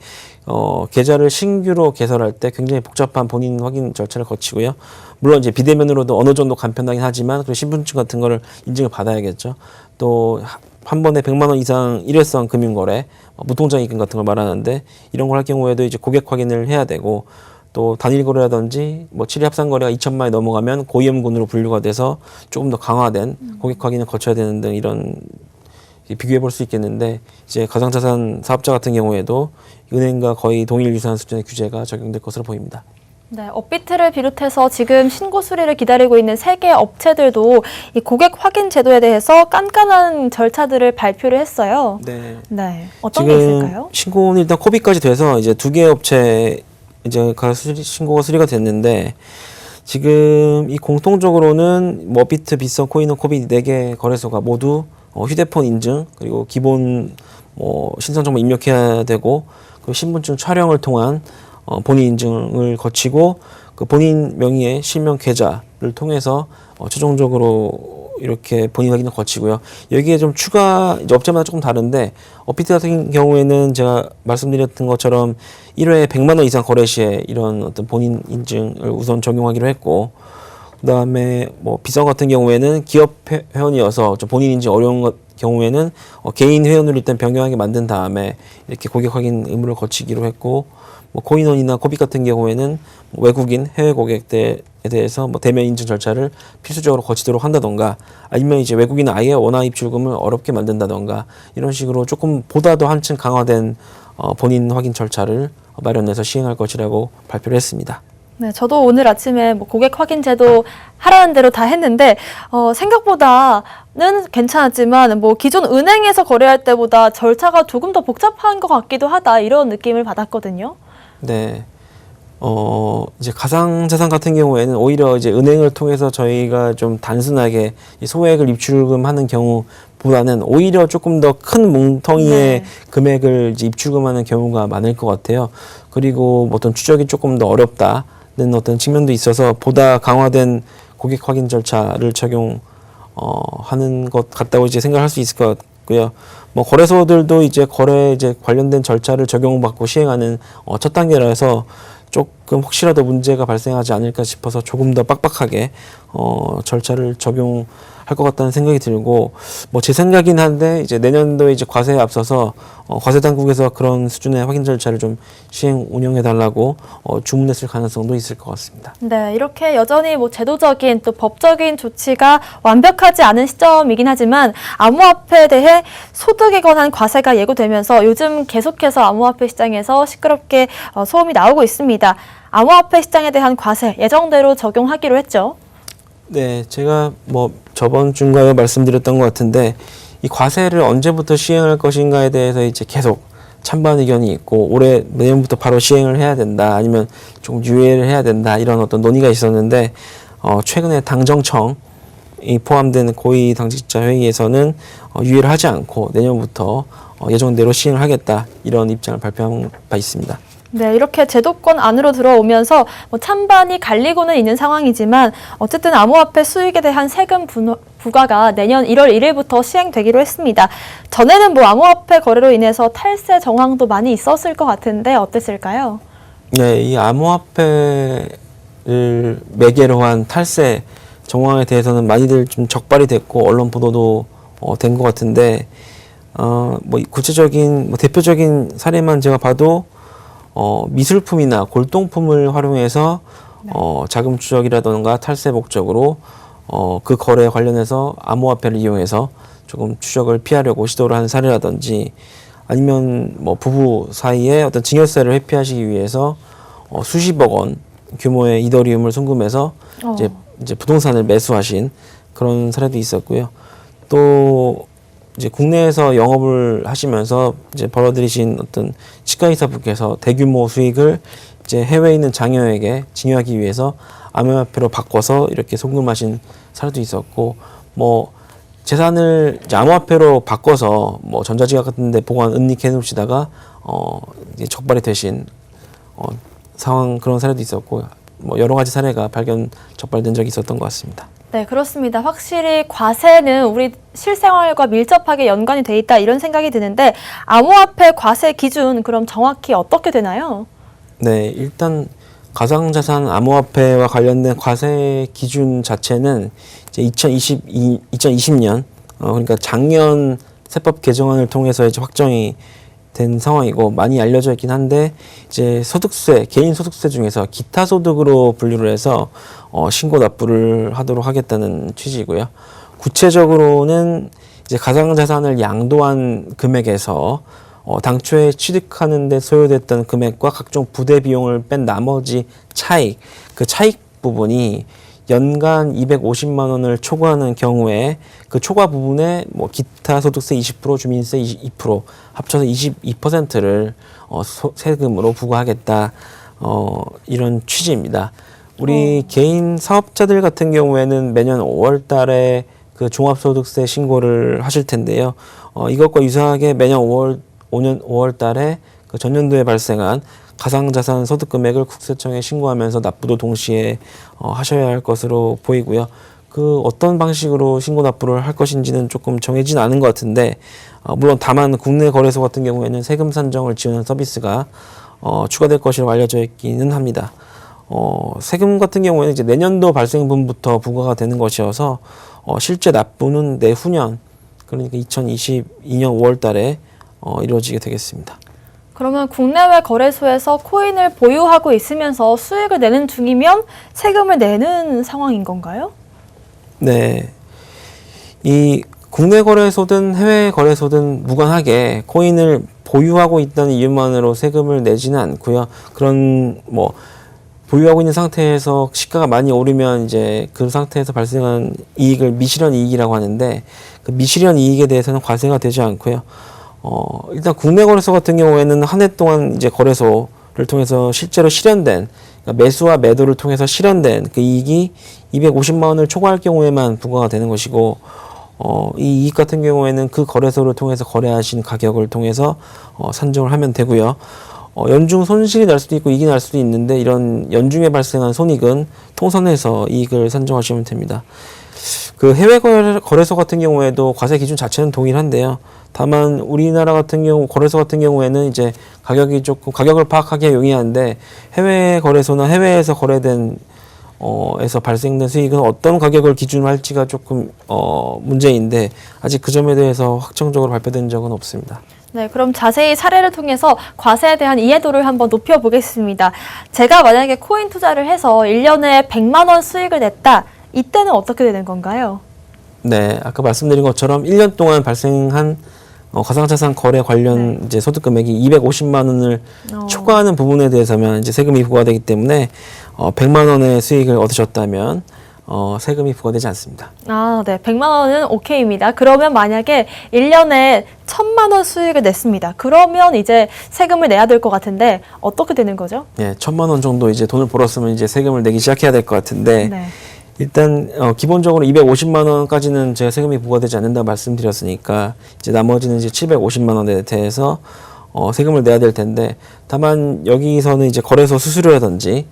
계좌를 신규로 개설할 때 굉장히 복잡한 본인 확인 절차를 거치고요. 물론 이제 비대면으로도 어느 정도 간편하긴 하지만 그 신분증 같은 거를 인증을 받아야겠죠. 또 한 번에 100만 원 이상 일회성 금융거래, 무통장입금 같은 걸 말하는데, 이런 걸 할 경우에도 이제 고객 확인을 해야 되고, 또 단일 거래라든지 뭐 7일 합산 거래가 2천만 원이 넘어가면 고위험군으로 분류가 돼서 조금 더 강화된 고객 확인을 거쳐야 되는 등 이런 비교해 볼 수 있겠는데, 이제 가상자산 사업자 같은 경우에도 은행과 거의 동일 유사한 수준의 규제가 적용될 것으로 보입니다. 네, 업비트를 비롯해서 지금 신고 수리를 기다리고 있는 3개 업체들도 이 고객 확인 제도에 대해서 깐깐한 절차들을 발표를 했어요. 네. 네, 어떤 게 있을까요? 신고는 일단 코비까지 돼서 이제 2개 업체 이제 신고가 수리가 됐는데, 지금 이 공통적으로는 뭐 업비트, 빗썸, 코인원, 코비 4개 거래소가 모두 휴대폰 인증, 그리고 기본 신상 정보 입력해야 되고, 그리고 신분증 촬영을 통한 본인 인증을 거치고, 그 본인 명의의 실명 계좌를 통해서 최종적으로 이렇게 본인 확인을 거치고요. 여기에 좀 추가, 이제 업체마다 조금 다른데, 업비트 같은 경우에는 제가 말씀드렸던 것처럼 1회에 100만 원 이상 거래 시에 이런 어떤 본인 인증을 우선 적용하기로 했고, 그 다음에 뭐 빗썸 같은 경우에는 기업 회원이어서 좀 본인 인증 어려운 경우에는 개인 회원으로 일단 변경하게 만든 다음에 이렇게 고객 확인 의무를 거치기로 했고, 뭐 코인원이나 코비 같은 경우에는 외국인 해외 고객들에 대해서 뭐 대면 인증 절차를 필수적으로 거치도록 한다던가, 아니면 이제 외국인은 아예 원화 입출금을 어렵게 만든다던가, 이런 식으로 조금 보다 더 한층 강화된 본인 확인 절차를 마련해서 시행할 것이라고 발표를 했습니다. 네, 저도 오늘 아침에 뭐 고객 확인 제도 하라는 대로 다 했는데 생각보다는 괜찮았지만 뭐 기존 은행에서 거래할 때보다 절차가 조금 더 복잡한 것 같기도 하다, 이런 느낌을 받았거든요. 네. 이제 가상자산 같은 경우에는 오히려 이제 은행을 통해서 저희가 좀 단순하게 이 소액을 입출금하는 경우보다는 오히려 조금 더 큰 뭉텅이의 네. 금액을 이제 입출금하는 경우가 많을 것 같아요. 그리고 뭐 어떤 추적이 조금 더 어렵다는 어떤 측면도 있어서 보다 강화된 고객 확인 절차를 적용하는 것 같다고 이제 생각할 수 있을 것 같고요. 뭐 거래소들도 이제 관련된 절차를 적용받고 시행하는 첫 단계라서 조금 혹시라도 문제가 발생하지 않을까 싶어서 조금 더 빡빡하게 절차를 적용할 것 같다는 생각이 들고, 뭐 제 생각이긴 한데 이제 내년도에 이제 과세에 앞서서 과세 당국에서 그런 수준의 확인 절차를 좀 시행 운영해 달라고 주문했을 가능성도 있을 것 같습니다. 네, 이렇게 여전히 뭐 제도적인 또 법적인 조치가 완벽하지 않은 시점이긴 하지만 암호화폐에 대해 소득에 관한 과세가 예고되면서 요즘 계속해서 암호화폐 시장에서 시끄럽게 소음이 나오고 있습니다. 암호화폐 시장에 대한 과세 예정대로 적용하기로 했죠. 네, 제가 뭐 저번 주인가요 말씀드렸던 것 같은데, 이 과세를 언제부터 시행할 것인가에 대해서 이제 계속 찬반 의견이 있고, 올해 내년부터 바로 시행을 해야 된다, 아니면 조금 유예를 해야 된다, 이런 어떤 논의가 있었는데, 최근에 당정청이 포함된 고위 당직자 회의에서는 유예를 하지 않고 내년부터 예정대로 시행을 하겠다, 이런 입장을 발표한 바 있습니다. 네, 이렇게 제도권 안으로 들어오면서 뭐 찬반이 갈리고는 있는 상황이지만 어쨌든 암호화폐 수익에 대한 세금 부과가 내년 1월 1일부터 시행되기로 했습니다. 전에는 뭐 암호화폐 거래로 인해서 탈세 정황도 많이 있었을 것 같은데 어땠을까요? 네, 이 암호화폐를 매개로 한 탈세 정황에 대해서는 많이들 좀 적발이 됐고 언론 보도도 된 것 같은데, 뭐 구체적인 뭐 대표적인 사례만 제가 봐도 미술품이나 골동품을 활용해서 자금 추적이라던가 탈세 목적으로 그 거래에 관련해서 암호화폐를 이용해서 조금 추적을 피하려고 시도를 하는 사례라든지, 아니면 뭐 부부 사이에 어떤 증여세를 회피하시기 위해서 수십억 원 규모의 이더리움을 송금해서 이제 부동산을 매수하신 그런 사례도 있었고요. 또 이제 국내에서 영업을 하시면서 이제 벌어들이신 어떤 치과의사분께서 대규모 수익을 이제 해외에 있는 장녀에게 증여하기 위해서 암호화폐로 바꿔서 이렇게 송금하신 사례도 있었고, 뭐 재산을 이제 암호화폐로 바꿔서 뭐 전자지갑 같은데 보관 은닉해 놓으시다가 이제 적발이 되신 상황, 그런 사례도 있었고, 뭐 여러 가지 사례가 발견 적발된 적이 있었던 것 같습니다. 네, 그렇습니다. 확실히 과세는 우리 실생활과 밀접하게 연관이 돼 있다 이런 생각이 드는데 암호화폐 과세 기준 그럼 정확히 어떻게 되나요? 네, 일단 가상자산 암호화폐와 관련된 과세 기준 자체는 이제 2020년 그러니까 작년 세법 개정안을 통해서 이제 확정이 된 상황이고, 많이 알려져 있긴 한데 이제 소득세, 개인 소득세 중에서 기타 소득으로 분류를 해서 신고 납부를 하도록 하겠다는 취지이고요. 구체적으로는 이제 가상자산을 양도한 금액에서 당초에 취득하는 데 소요됐던 금액과 각종 부대 비용을 뺀 나머지 차익, 그 차익 부분이 연간 250만 원을 초과하는 경우에 그 초과 부분에 뭐 기타 소득세 20%, 주민세 2% 합쳐서 22%를 세금으로 부과하겠다, 이런 취지입니다. 우리 개인 사업자들 같은 경우에는 매년 5월 달에 그 종합소득세 신고를 하실 텐데요. 이것과 유사하게 매년 5월 달에 그 전년도에 발생한 가상자산 소득 금액을 국세청에 신고하면서 납부도 동시에 하셔야 할 것으로 보이고요. 그 어떤 방식으로 신고 납부를 할 것인지는 조금 정해지는 않은 것 같은데, 물론 다만 국내 거래소 같은 경우에는 세금 산정을 지원하는 서비스가 추가될 것이라고 알려져 있기는 합니다. 세금 같은 경우에는 이제 내년도 발생분부터 부과가 되는 것이어서 실제 납부는 내후년, 그러니까 2022년 5월 달에 이루어지게 되겠습니다. 그러면 국내외 거래소에서 코인을 보유하고 있으면서 수익을 내는 중이면 세금을 내는 상황인 건가요? 네. 이 국내 거래소든 해외 거래소든 무관하게 코인을 보유하고 있다는 이유만으로 세금을 내지는 않고요. 그런 뭐 보유하고 있는 상태에서 시가가 많이 오르면 이제 그 상태에서 발생한 이익을 미실현 이익이라고 하는데, 그 미실현 이익에 대해서는 과세가 되지 않고요. 일단 국내 거래소 같은 경우에는 한 해 동안 이제 거래소를 통해서 실제로 실현된, 그러니까 매수와 매도를 통해서 실현된 그 이익이 250만 원을 초과할 경우에만 부과가 되는 것이고, 이 이익 같은 경우에는 그 거래소를 통해서 거래하신 가격을 통해서 산정을 하면 되고요. 연중 손실이 날 수도 있고 이익이 날 수도 있는데, 이런 연중에 발생한 손익은 통선해서 이익을 산정하시면 됩니다. 그 해외 거래소 같은 경우에도 과세 기준 자체는 동일한데요. 다만 우리나라 같은 경우 거래소 같은 경우에는 이제 가격이 조금 가격을 파악하기가 용이한데, 해외 거래소나 해외에서 거래된 에서 발생된 수익은 어떤 가격을 기준으로 할지가 조금 문제인데, 아직 그 점에 대해서 확정적으로 발표된 적은 없습니다. 네, 그럼 자세히 사례를 통해서 과세에 대한 이해도를 한번 높여보겠습니다. 제가 만약에 코인 투자를 해서 1년에 100만 원 수익을 냈다. 이때는 어떻게 되는 건가요? 네, 아까 말씀드린 것처럼 1년 동안 발생한 가상자산 거래 관련 이제 소득 금액이 250만 원을 초과하는 부분에 대해서만 이제 세금이 부과되기 때문에 100만 원의 수익을 얻으셨다면 세금이 부과되지 않습니다. 아, 네. 100만 원은 오케이입니다. 그러면 만약에 1년에 1000만 원 수익을 냈습니다. 그러면 이제 세금을 내야 될 것 같은데 어떻게 되는 거죠? 네, 1000만 원 정도 이제 돈을 벌었으면 이제 세금을 내기 시작해야 될 것 같은데, 네. 일단 기본적으로 250만 원까지는 제가 세금이 부과되지 않는다고 말씀드렸으니까 이제 나머지는 이제 750만 원에 대해서 세금을 내야 될 텐데, 다만 여기서는 이제 거래소 수수료라든지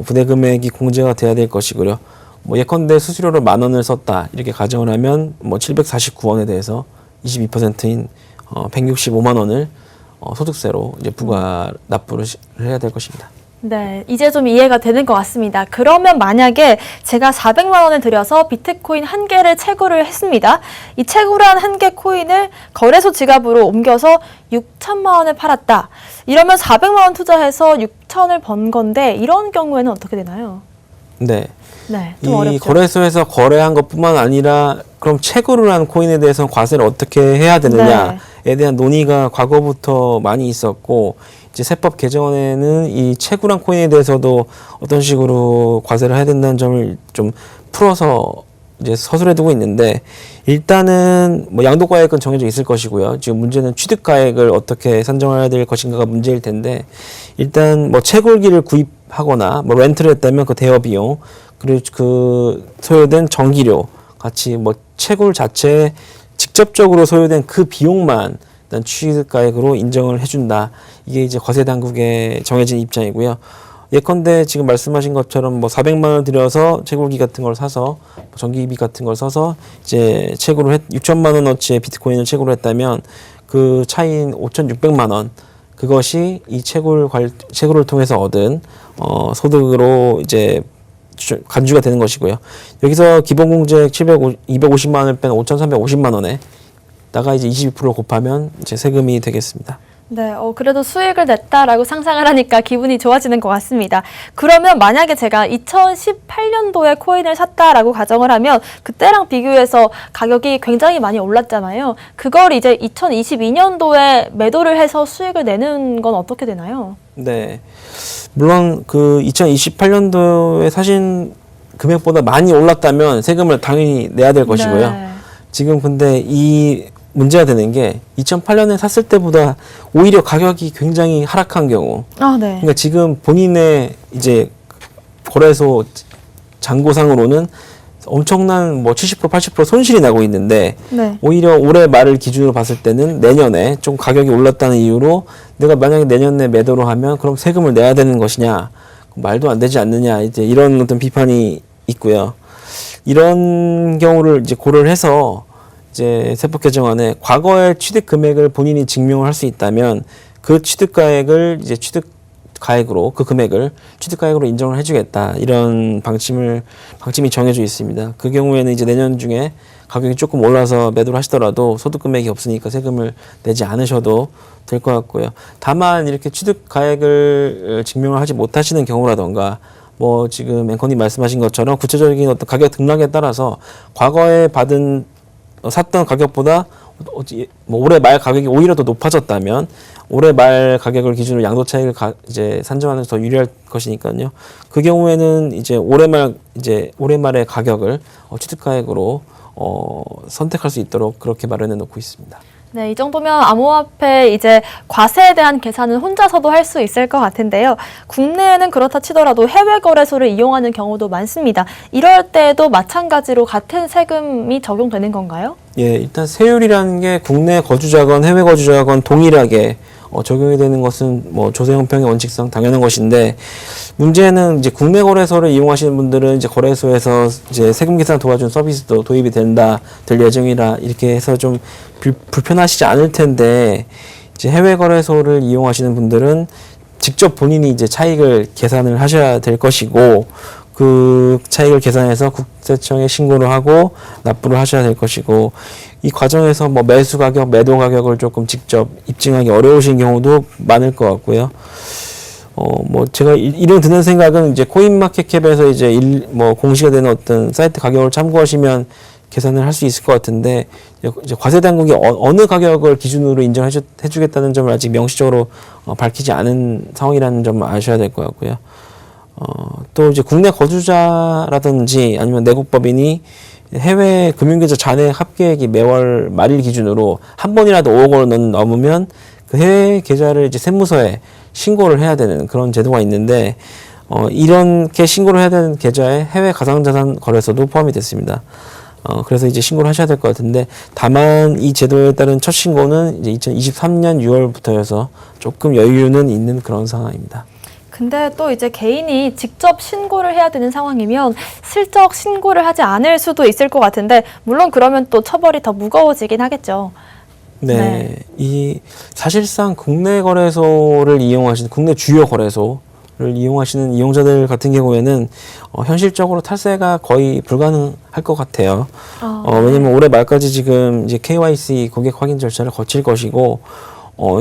부대 금액이 공제가 돼야 될 것이고요. 뭐 예컨대 수수료를 10,000원을 썼다 이렇게 가정을 하면 뭐 749원에 대해서 22%인 165만 원을 소득세로 이제 부과 납부를 해야 될 것입니다. 네, 이제 좀 이해가 되는 것 같습니다. 그러면 만약에 제가 400만 원을 들여서 비트코인 한 개를 채굴을 했습니다. 이 채굴한 한 개 코인을 거래소 지갑으로 옮겨서 6천만 원에 팔았다. 이러면 400만 원 투자해서 6천을 번 건데, 이런 경우에는 어떻게 되나요? 네. 네, 이 좀 어렵죠. 거래소에서 거래한 것뿐만 아니라 그럼 채굴을 한 코인에 대해서는 과세를 어떻게 해야 되느냐에 대한 논의가 과거부터 많이 있었고, 이제 세법 개정안에는 이 채굴한 코인에 대해서도 어떤 식으로 과세를 해야 된다는 점을 좀 풀어서 이제 서술해 두고 있는데 일단은 뭐 양도가액은 정해져 있을 것이고요. 지금 문제는 취득가액을 어떻게 산정해야 될 것인가가 문제일 텐데 일단 뭐 채굴기를 구입하거나 뭐 렌트를 했다면 그 대여 비용 그리고 그 소요된 전기료 같이 뭐 채굴 자체에 직접적으로 소요된 그 비용만 일단 취득가액으로 인정을 해준다. 이게 이제 과세 당국의 정해진 입장이고요. 예컨대 지금 말씀하신 것처럼 뭐 400만 원 들여서 채굴기 같은 걸 사서 전기비 같은 걸 써서 이제 채굴을 6천만 원어치의 비트코인을 채굴을 했다면 그 차이인 5,600만 원 그것이 이 채굴을 통해서 얻은 소득으로 이제 간주가 되는 것이고요. 여기서 기본공제액 250만 원을 뺀 5,350만 원에다가 이제 22%를 곱하면 이제 세금이 되겠습니다. 네, 그래도 수익을 냈다라고 상상을 하니까 기분이 좋아지는 것 같습니다. 그러면 만약에 제가 2018년도에 코인을 샀다라고 가정을 하면 그때랑 비교해서 가격이 굉장히 많이 올랐잖아요. 그걸 이제 2022년도에 매도를 해서 수익을 내는 건 어떻게 되나요? 네. 물론 그 2028년도에 사신 금액보다 많이 올랐다면 세금을 당연히 내야 될 것이고요. 네. 지금 근데 이 문제가 되는 게 2008년에 샀을 때보다 오히려 가격이 굉장히 하락한 경우. 아, 네. 그러니까 지금 본인의 이제 거래소 잔고상으로는 엄청난 뭐 70% 80% 손실이 나고 있는데 네. 오히려 올해 말을 기준으로 봤을 때는 내년에 좀 가격이 올랐다는 이유로 내가 만약에 내년에 매도를 하면 그럼 세금을 내야 되는 것이냐 말도 안 되지 않느냐 이제 이런 어떤 비판이 있고요. 이런 경우를 이제 고려를 해서 이제 세법 개정안에 과거의 취득 금액을 본인이 증명을 할 수 있다면 그 취득가액을 이제 취득가액으로 그 금액을 취득가액으로 인정을 해주겠다 이런 방침이 정해져 있습니다. 그 경우에는 이제 내년 중에 가격이 조금 올라서 매도를 하시더라도 소득 금액이 없으니까 세금을 내지 않으셔도 될 것 같고요. 다만 이렇게 취득가액을 증명을 하지 못하시는 경우라던가 뭐 지금 앵커님 말씀하신 것처럼 구체적인 어떤 가격 등락에 따라서 과거에 샀던 가격보다 뭐 올해 말 가격이 오히려 더 높아졌다면 올해 말 가격을 기준으로 양도 차익을 이제 산정하는 더 유리할 것이니까요. 그 경우에는 이제 올해 말의 가격을 취득가액으로 선택할 수 있도록 그렇게 마련해 놓고 있습니다. 네, 이 정도면 암호화폐 이제 과세에 대한 계산은 혼자서도 할 수 있을 것 같은데요. 국내에는 그렇다 치더라도 해외 거래소를 이용하는 경우도 많습니다. 이럴 때도 마찬가지로 같은 세금이 적용되는 건가요? 예, 일단 세율이라는 게 국내 거주자건 해외 거주자건 동일하게 적용이 되는 것은 뭐 조세 형평의 원칙상 당연한 것인데 문제는 이제 국내 거래소를 이용하시는 분들은 이제 거래소에서 이제 세금 계산 도와준 서비스도 도입이 될 예정이라 이렇게 해서 좀 불편하시지 않을 텐데 이제 해외 거래소를 이용하시는 분들은 직접 본인이 이제 차익을 계산을 하셔야 될 것이고 그 차익을 계산해서 국세청에 신고를 하고 납부를 하셔야 될 것이고 이 과정에서 뭐 매수 가격, 매도 가격을 조금 직접 입증하기 어려우신 경우도 많을 것 같고요. 뭐 제가 이런 드는 생각은 이제 코인마켓캡에서 이제 뭐 공시가 되는 어떤 사이트 가격을 참고하시면 계산을 할 수 있을 것 같은데 이제 과세 당국이 어느 가격을 기준으로 인정해주겠다는 점을 아직 명시적으로 밝히지 않은 상황이라는 점을 아셔야 될 것 같고요. 또 이제 국내 거주자라든지 아니면 내국법인이 해외 금융계좌 잔액 합계액이 매월 말일 기준으로 한 번이라도 5억 원을 넘으면 그 해외 계좌를 이제 세무서에 신고를 해야 되는 그런 제도가 있는데 이렇게 신고를 해야 되는 계좌에 해외 가상자산 거래소도 포함이 됐습니다. 그래서 이제 신고를 하셔야 될 것 같은데 다만 이 제도에 따른 첫 신고는 이제 2023년 6월부터여서 조금 여유는 있는 그런 상황입니다. 근데 또 이제 개인이 직접 신고를 해야 되는 상황이면 슬쩍 신고를 하지 않을 수도 있을 것 같은데 물론 그러면 또 처벌이 더 무거워지긴 하겠죠. 네. 이 사실상 국내 거래소를 이용하시는 국내 주요 거래소를 이용하시는 이용자들 같은 경우에는 현실적으로 탈세가 거의 불가능할 것 같아요. 왜냐면 올해 말까지 지금 이제 KYC 고객 확인 절차를 거칠 것이고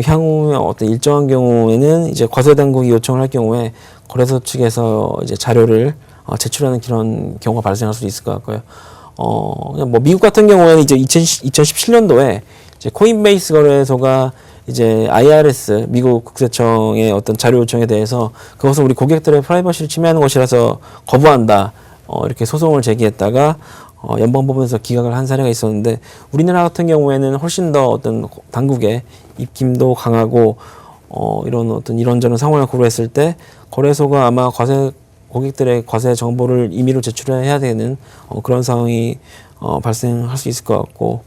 향후에 어떤 일정한 경우에는 이제 과세 당국이 요청을 할 경우에 거래소 측에서 이제 자료를 제출하는 그런 경우가 발생할 수도 있을 것 같고요. 뭐 미국 같은 경우에는 이제 2017년도에 이제 코인베이스 거래소가 이제 IRS 미국 국세청의 어떤 자료 요청에 대해서 그것은 우리 고객들의 프라이버시를 침해하는 것이라서 거부한다. 이렇게 소송을 제기했다가 연방법원에서 기각을 한 사례가 있었는데 우리나라 같은 경우에는 훨씬 더 어떤 당국의 입김도 강하고 이런 어떤 이런저런 상황을 고려했을 때 거래소가 아마 고객들의 과세 정보를 임의로 제출해야 되는 그런 상황이 발생할 수 있을 것 같고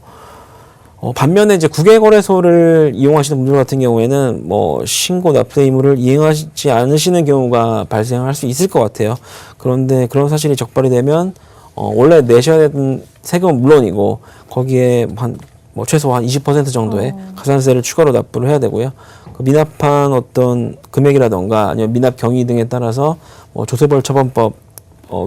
반면에 이제 국외거래소를 이용하시는 분들 같은 경우에는 뭐 신고 납부 의무를 이행하지 않으시는 경우가 발생할 수 있을 것 같아요. 그런데 그런 사실이 적발이 되면 원래 내셔야 되는 세금은 물론이고 거기에 뭐 최소 한 20% 정도의 가산세를 추가로 납부를 해야 되고요. 그 미납한 어떤 금액이라던가 아니면 미납 경위 등에 따라서 조세벌 처벌법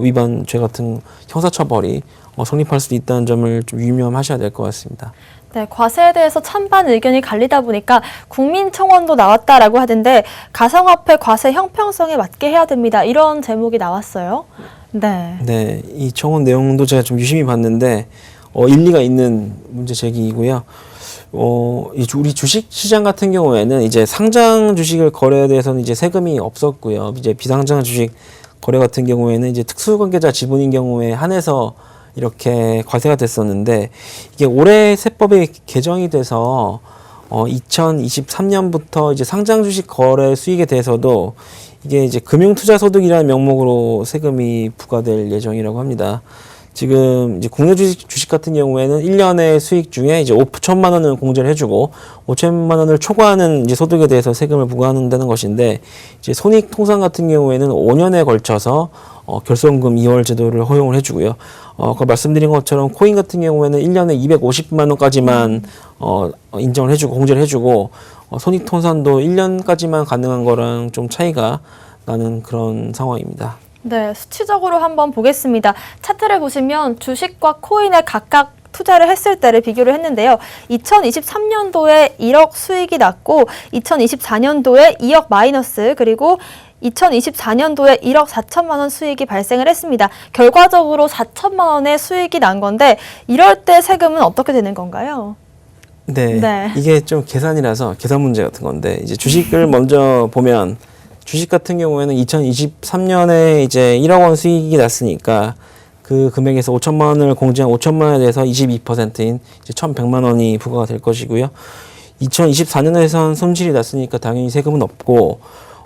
위반죄 같은 형사처벌이 성립할 수도 있다는 점을 좀 유념하셔야 될 것 같습니다. 네, 과세에 대해서 찬반 의견이 갈리다 보니까 국민청원도 나왔다라고 하던데 가상화폐 과세 형평성에 맞게 해야 됩니다. 이런 제목이 나왔어요. 네. 네, 이 청원 내용도 제가 좀 유심히 봤는데 일리가 있는 문제 제기이고요. 우리 주식 시장 같은 경우에는 이제 상장 주식을 거래에 대해서는 이제 세금이 없었고요. 이제 비상장 주식 거래 같은 경우에는 이제 특수관계자 지분인 경우에 한해서 이렇게 과세가 됐었는데 이게 올해 세법이 개정이 돼서 2023년부터 이제 상장 주식 거래 수익에 대해서도 이게 이제 금융투자소득이라는 명목으로 세금이 부과될 예정이라고 합니다. 지금 이제 국내 주식 같은 경우에는 1년의 수익 중에 이제 5천만 원을 공제를 해주고 5천만 원을 초과하는 이제 소득에 대해서 세금을 부과한다는 것인데 이제 손익통산 같은 경우에는 5년에 걸쳐서 결손금 2월 제도를 허용을 해주고요. 아까 말씀드린 것처럼 코인 같은 경우에는 1년에 250만 원까지만 인정을 해주고 공제를 해주고 손익통산도 1년까지만 가능한 거랑 좀 차이가 나는 그런 상황입니다. 네, 수치적으로 한번 보겠습니다. 차트를 보시면 주식과 코인에 각각 투자를 했을 때를 비교를 했는데요. 2023년도에 1억 수익이 났고 2024년도에 2억 마이너스 그리고 2024년도에 1억 4천만 원 수익이 발생을 했습니다. 결과적으로 4천만 원의 수익이 난 건데 이럴 때 세금은 어떻게 되는 건가요? 네. 이게 좀 계산이라서 계산 문제 같은 건데 이제 주식을 먼저 보면 주식 같은 경우에는 2023년에 이제 1억 원 수익이 났으니까 그 금액에서 5천만 원을 공제한 5천만 원에 대해서 22%인 이제 1,100만 원이 부과가 될 것이고요. 2024년에선 손실이 났으니까 당연히 세금은 없고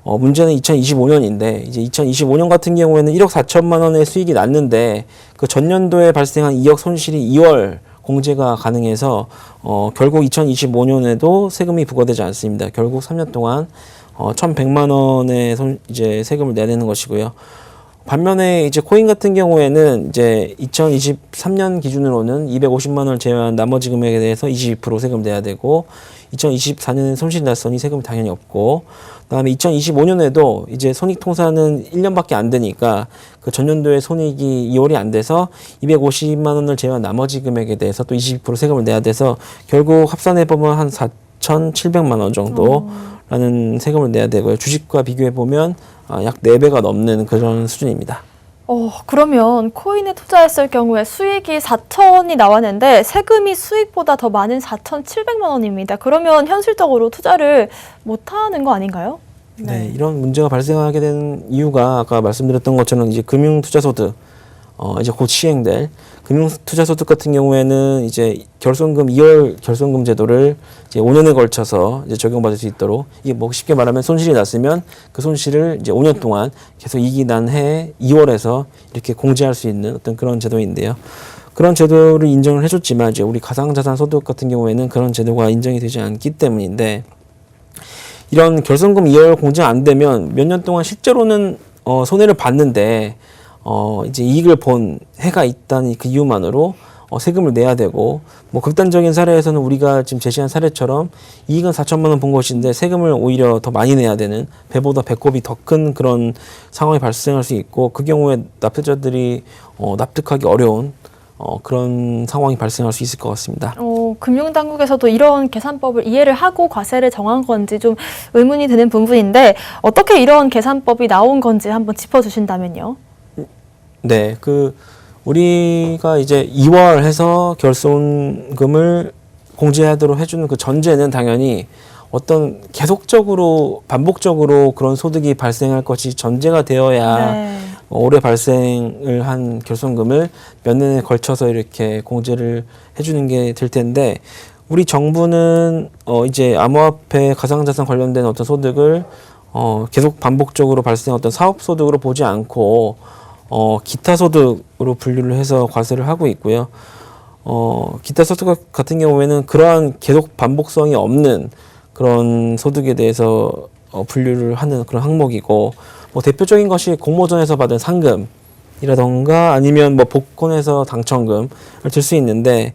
문제는 2025년인데 이제 2025년 같은 경우에는 1억 4천만 원의 수익이 났는데 그 전년도에 발생한 2억 손실이 2월 공제가 가능해서 결국 2025년에도 세금이 부과되지 않습니다. 결국 3년 동안 1,100만 원의 이제 세금을 내야 되는 것이고요. 반면에 이제 코인 같은 경우에는 이제 2023년 기준으로는 250만 원을 제외한 나머지 금액에 대해서 22% 세금을 내야 되고 2024년에 손실이 났으니 세금이 당연히 없고 그다음에 2025년에도 이제 손익통산은 1년밖에 안 되니까 그 전년도에 손익이 2월이 안 돼서 250만 원을 제외한 나머지 금액에 대해서 또 22% 세금을 내야 돼서 결국 합산해 보면 한 4,700만 원 정도라는 세금을 내야 되고요. 주식과 비교해 보면 약 4배가 넘는 그런 수준입니다. 그러면 코인에 투자했을 경우에 수익이 4천이 나왔는데 세금이 수익보다 더 많은 4,700만 원입니다. 그러면 현실적으로 투자를 못하는 거 아닌가요? 네, 이런 문제가 발생하게 된 이유가 아까 말씀드렸던 것처럼 이제 금융투자소득 이제 곧 시행될 금융투자소득 같은 경우에는 이제 결손금 2월 결손금 제도를 이제 5년에 걸쳐서 이제 적용받을 수 있도록 이게 뭐 쉽게 말하면 손실이 났으면 그 손실을 이제 5년 동안 계속 이익이 난 해 2월에서 이렇게 공제할 수 있는 어떤 그런 제도인데요. 그런 제도를 인정을 해줬지만 이제 우리 가상자산 소득 같은 경우에는 그런 제도가 인정이 되지 않기 때문인데 이런 결손금 2월 공제 안 되면 몇 년 동안 실제로는 손해를 봤는데 이제 이익을 본 해가 있다는 그 이유만으로 세금을 내야 되고 뭐 극단적인 사례에서는 우리가 지금 제시한 사례처럼 이익은 4천만 원 본 것인데 세금을 오히려 더 많이 내야 되는 배보다 배꼽이 더 큰 그런 상황이 발생할 수 있고 그 경우에 납세자들이 납득하기 어려운 그런 상황이 발생할 수 있을 것 같습니다. 금융당국에서도 이런 계산법을 이해를 하고 과세를 정한 건지 좀 의문이 드는 부분인데 어떻게 이런 계산법이 나온 건지 한번 짚어주신다면요. 네, 우리가 이제 2월 해서 결손금을 공제하도록 해주는 그 전제는 당연히 어떤 계속적으로 반복적으로 그런 소득이 발생할 것이 전제가 되어야 올해 발생을 한 결손금을 몇 년에 걸쳐서 이렇게 공제를 해주는 게 될 텐데, 우리 정부는 이제 암호화폐 가상자산 관련된 어떤 소득을 계속 반복적으로 발생한 어떤 사업 소득으로 보지 않고 기타 소득으로 분류를 해서 과세를 하고 있고요. 기타 소득 같은 경우에는 그러한 계속 반복성이 없는 그런 소득에 대해서 분류를 하는 그런 항목이고, 뭐 대표적인 것이 공모전에서 받은 상금이라던가 아니면 뭐 복권에서 당첨금을 들 수 있는데,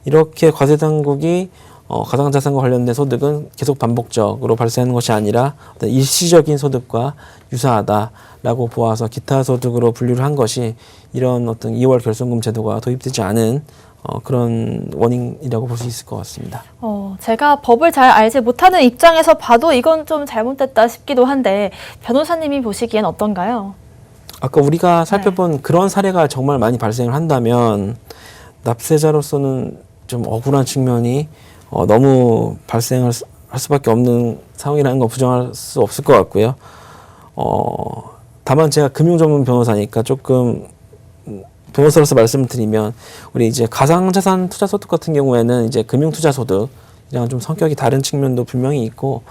이렇게 과세 당국이 가상자산과 관련된 소득은 계속 반복적으로 발생하는 것이 아니라 어떤 일시적인 소득과 유사하다라고 보아서 기타 소득으로 분류를 한 것이 이런 어떤 2월 결손금 제도가 도입되지 않은 그런 원인이라고 볼 수 있을 것 같습니다. 제가 법을 잘 알지 못하는 입장에서 봐도 이건 좀 잘못됐다 싶기도 한데 변호사님이 보시기엔 어떤가요? 아까 우리가 살펴본 그런 사례가 정말 많이 발생을 한다면 납세자로서는 좀 억울한 측면이 너무 발생할 수밖에 없는 상황이라는 거 부정할 수 없을 것 같고요. 다만 제가 금융 전문 변호사니까 조금 변호사로서 말씀을 드리면, 우리 이제 가상자산 투자 소득 같은 경우에는 이제 금융 투자 소득이랑 좀 성격이 다른 측면도 분명히 있고,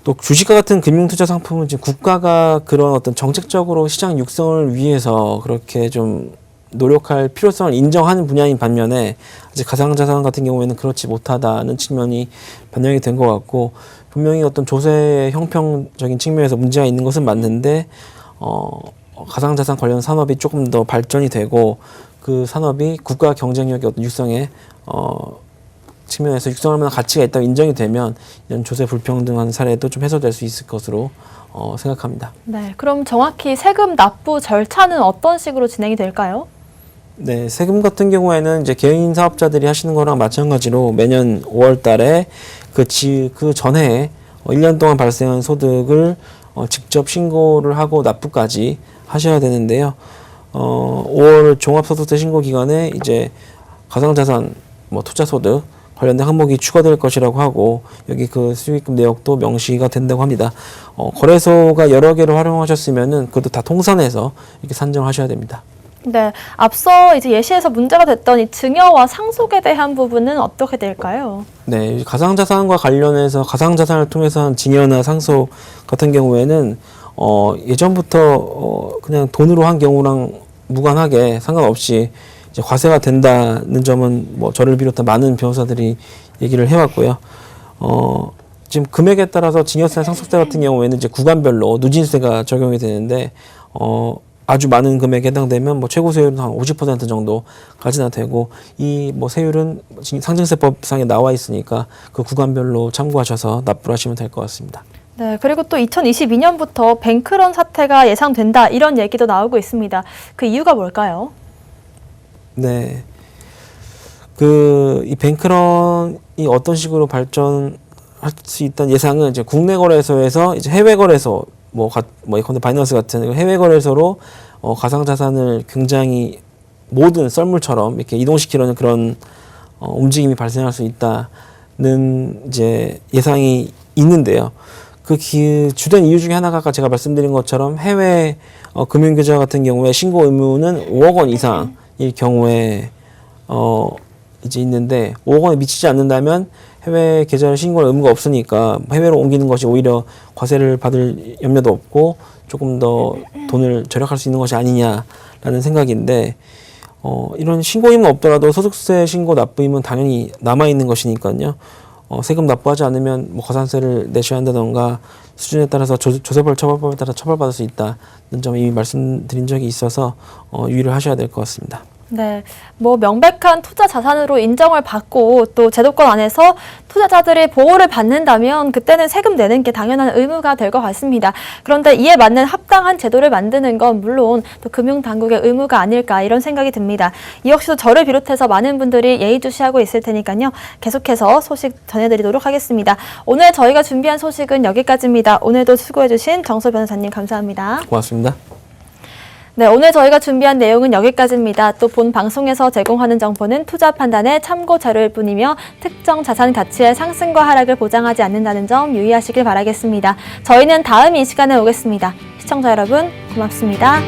또 주식과 같은 금융 투자 상품은 이제 국가가 그런 어떤 정책적으로 시장 육성을 위해서 그렇게 좀 노력할 필요성을 인정하는 분야인 반면에, 아직 가상자산 같은 경우에는 그렇지 못하다는 측면이 반영이 된 것 같고, 분명히 어떤 조세 형평적인 측면에서 문제가 있는 것은 맞는데, 가상자산 관련 산업이 조금 더 발전이 되고, 그 산업이 국가 경쟁력의 어떤 육성에 측면에서 육성할 만한 가치가 있다고 인정이 되면 이런 조세 불평등한 사례도 좀 해소될 수 있을 것으로 생각합니다. 네, 그럼 정확히 세금 납부 절차는 어떤 식으로 진행이 될까요? 네, 세금 같은 경우에는 이제 개인 사업자들이 하시는 거랑 마찬가지로 매년 5월 달에 그 전에 1년 동안 발생한 소득을 직접 신고를 하고 납부까지 하셔야 되는데요. 5월 종합소득세 신고 기간에 이제 가상자산 투자소득 관련된 항목이 추가될 것이라고 하고, 여기 그 수익금 내역도 명시가 된다고 합니다. 거래소가 여러 개를 활용하셨으면은 그것도 다 통산해서 이렇게 산정하셔야 됩니다. 네, 앞서 이제 예시에서 문제가 됐던 이 증여와 상속에 대한 부분은 어떻게 될까요? 네, 가상자산과 관련해서 가상자산을 통해서 한 증여나 상속 같은 경우에는 예전부터 그냥 돈으로 한 경우랑 무관하게 상관없이 이제 과세가 된다는 점은 뭐 저를 비롯한 많은 변호사들이 얘기를 해왔고요. 지금 금액에 따라서 증여세, 상속세 같은 경우에는 이제 구간별로 누진세가 적용이 되는데, 아주 많은 금액에 해당되면 뭐 최고 세율은 한 50% 정도까지나 되고, 이 뭐 세율은 상증세법상에 나와 있으니까 그 구간별로 참고하셔서 납부를 하시면 될 것 같습니다. 네, 그리고 또 2022년부터 뱅크런 사태가 예상된다 이런 얘기도 나오고 있습니다. 그 이유가 뭘까요? 네, 이 뱅크런이 어떤 식으로 발전할 수 있다는 예상은 이제 국내 거래소에서 이제 해외 거래소 예컨대 바이낸스 같은 해외 거래소로 가상자산을 굉장히 모든 썰물처럼 이렇게 이동시키려는 그런 움직임이 발생할 수 있다는 이제 예상이 있는데요. 그 주된 이유 중에 하나가 아까 제가 말씀드린 것처럼 해외 금융계좌 같은 경우에 신고 의무는 5억 원 이상일 경우에 이제 있는데, 5억 원에 미치지 않는다면 해외 계좌를 신고할 의무가 없으니까 해외로 옮기는 것이 오히려 과세를 받을 염려도 없고 조금 더 돈을 절약할 수 있는 것이 아니냐라는 생각인데, 이런 신고 의무는 없더라도 소득세 신고 납부 의무는 당연히 남아있는 것이니까요. 세금 납부하지 않으면 뭐 가산세를 내셔야 한다던가 수준에 따라서 조세벌 처벌법에 따라 처벌받을 수 있다는 점 이미 말씀드린 적이 있어서 유의를 하셔야 될 것 같습니다. 네, 뭐 명백한 투자 자산으로 인정을 받고 또 제도권 안에서 투자자들이 보호를 받는다면 그때는 세금 내는 게 당연한 의무가 될 것 같습니다. 그런데 이에 맞는 합당한 제도를 만드는 건 물론 또 금융당국의 의무가 아닐까 이런 생각이 듭니다. 이 역시도 저를 비롯해서 많은 분들이 예의주시하고 있을 테니까요. 계속해서 소식 전해드리도록 하겠습니다. 오늘 저희가 준비한 소식은 여기까지입니다. 오늘도 수고해주신 정소 변호사님 감사합니다. 고맙습니다. 네, 오늘 저희가 준비한 내용은 여기까지입니다. 또 본 방송에서 제공하는 정보는 투자 판단의 참고 자료일 뿐이며 특정 자산 가치의 상승과 하락을 보장하지 않는다는 점 유의하시길 바라겠습니다. 저희는 다음 이 시간에 오겠습니다. 시청자 시청자 여러분 고맙습니다.